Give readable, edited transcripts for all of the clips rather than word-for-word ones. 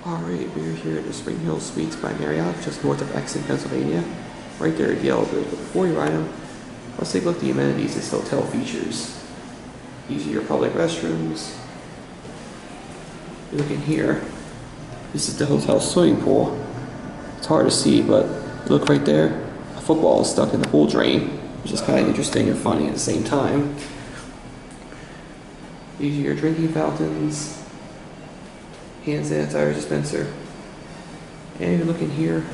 Alright, we're here at the Springhill Suites by Marriott, just north of Exton, Pennsylvania. Right there at the elevator. But before you ride them, let's take a look at the amenities this hotel features. These are your public restrooms. You look in here. This is the hotel swimming pool. It's hard to see, but look right there. A football is stuck in the pool drain, which is kind of interesting and funny at the same time. These are your drinking fountains. Hand sanitizer dispenser. And you look in here.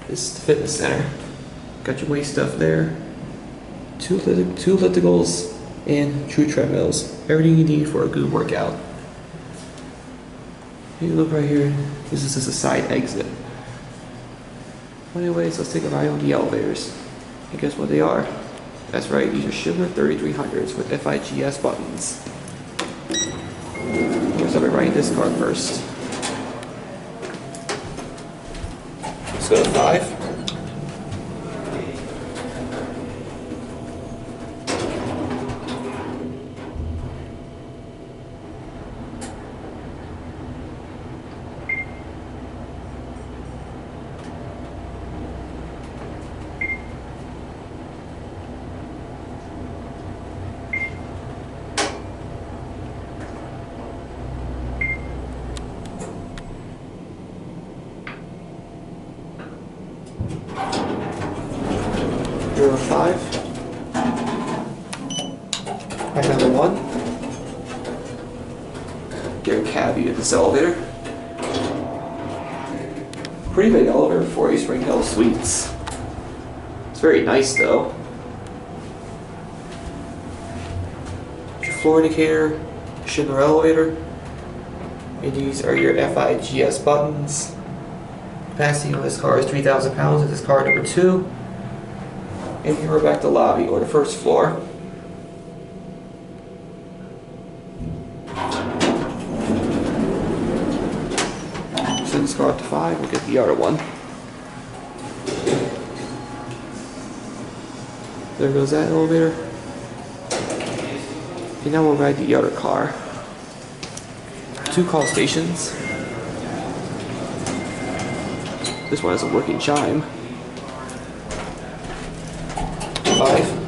This is the fitness center. Got your weight stuff there. Two ellipticals and 2 treadmills. Everything you need for a good workout. You look right here. This is just a side exit. Well, anyways, let's take a ride on the elevators. And guess what they are? That's right, these are Schindler 3300s with FIGS buttons. I'll be writing this card first. Let's go to 5. Number 5. Right, number 1. Get a cab view of this elevator. Pretty big elevator for a Springhill Suites. It's very nice though. Your floor indicator, Schindler elevator. And these are your FIGS buttons. Capacity on this car is 3,000 pounds. This is car number 2. And here we're back to lobby or the first floor. Send this car up to 5, we'll get the other one. There goes that elevator. And now we'll ride the other car. 2 call stations. This one has a working chime. 5.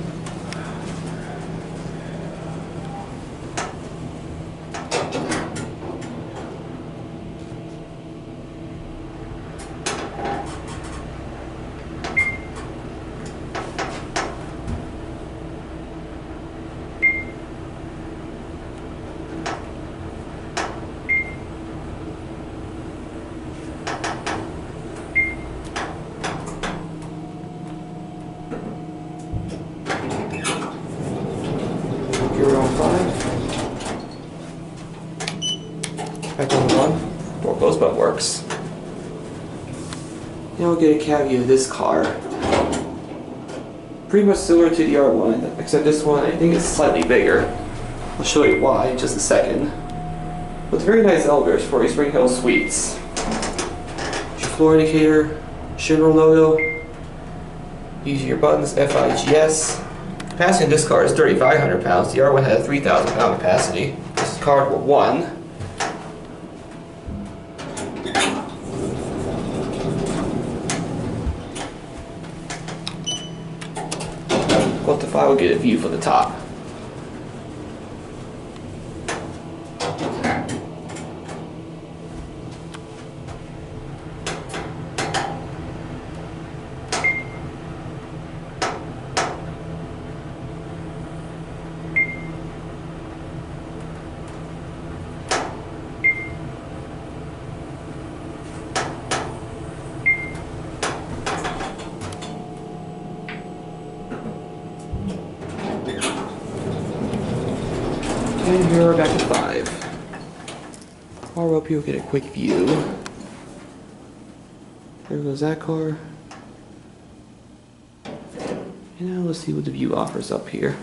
You're on 5. Back on 1. Door closed but works. Now we'll get a cab view of this car. Pretty much similar to the other one, except this one I think is slightly bigger. I'll show you why in just a second. But very nice elevators for a Springhill Suites. Your floor indicator, Schindler logo. These are your buttons, FIGS. Capacity in this car is 3,500 pounds. The other one had a 3,000 pound capacity. This is car number 1. Go up to 5, we'll get a view from the top. And here we're back at 5. I'll hope you'll get a quick view. There goes that car. And now let's see what the view offers up here.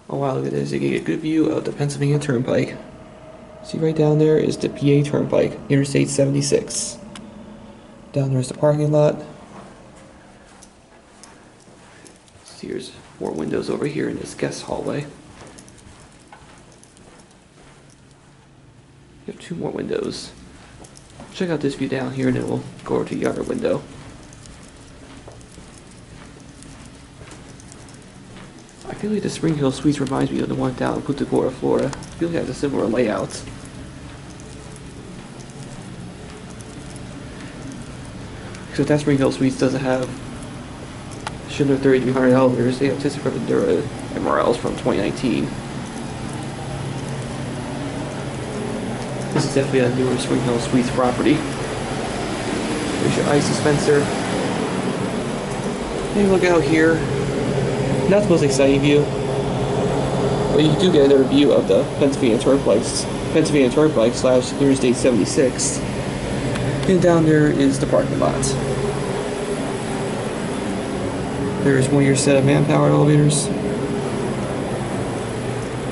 Oh wow, look at this. You get a good view of the Pennsylvania Turnpike. See right down there is the PA Turnpike, Interstate 76. Down there's the parking lot. See, there's more windows over here in this guest hallway. We have 2 more windows. Check out this view down here and then we'll go over to the other window. I feel like the Springhill Suites reminds me of the one down in Punta Gorda, Florida. I feel like it has a similar layout. Except that Springhill Suites doesn't have Schindler 3300 elevators. They have Tisserand Endura MRLs from 2019. This is definitely a newer Springhill Suites property. There's your ice dispenser. And look out here. Not the most exciting view, but you do get another view of the Pennsylvania Turnpike slash Interstate 76. And down there is the parking lot. There's one of your set of manpower elevators.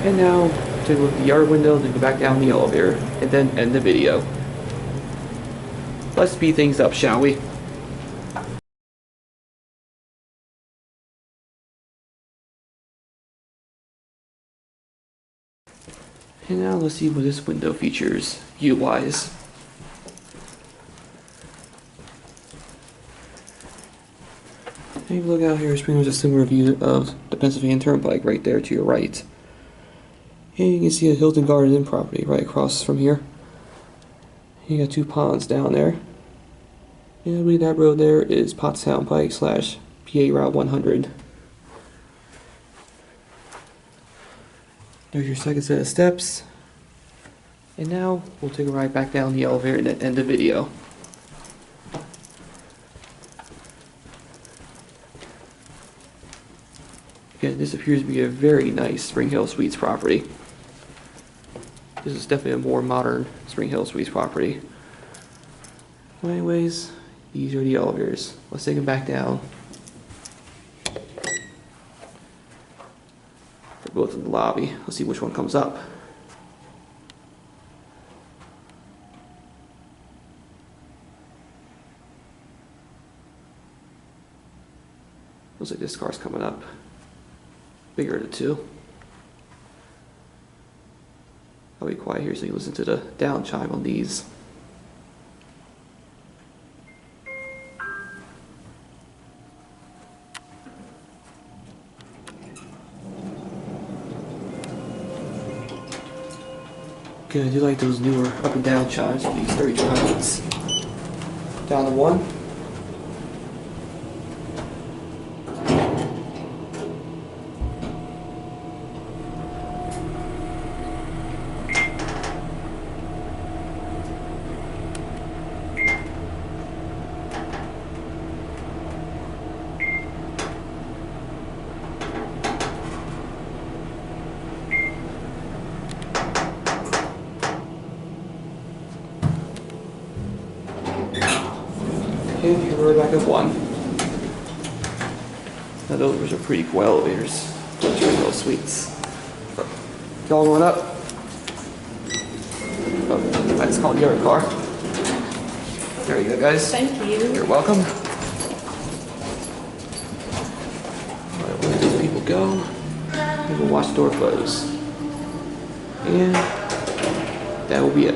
And now, take a look at the yard window, then go back down the elevator, and then end the video. Let's speed things up, shall we? And now let's see what this window features view-wise. Hey, look out here, it's pretty much a similar view of the Pennsylvania Turnpike right there to your right. And you can see a Hilton Garden Inn property right across from here. You got 2 ponds down there. And I believe that road there is Pottsville Pike slash PA Route 100. There's your second set of steps. And now we'll take a ride back down the elevator and then end the video. Again, this appears to be a very nice Springhill Suites property. This is definitely a more modern Springhill Suites property. Well, anyways, these are the elevators. Let's take them back down. They're both in the lobby. Let's see which one comes up. Looks like this car's coming up. Bigger of the 2. I'll be quiet here so you can listen to the down chime on these. Okay, I do like those newer up and down chimes on these 3200s. Down to 1. And you can roll back at 1. Now those are pretty cool elevators. Springhill Suites. Y'all going up? Oh, I just called the other car. There you go, guys. Thank you. You're welcome. Alright, we'll let these people go. And we'll watch the door close. And that will be it.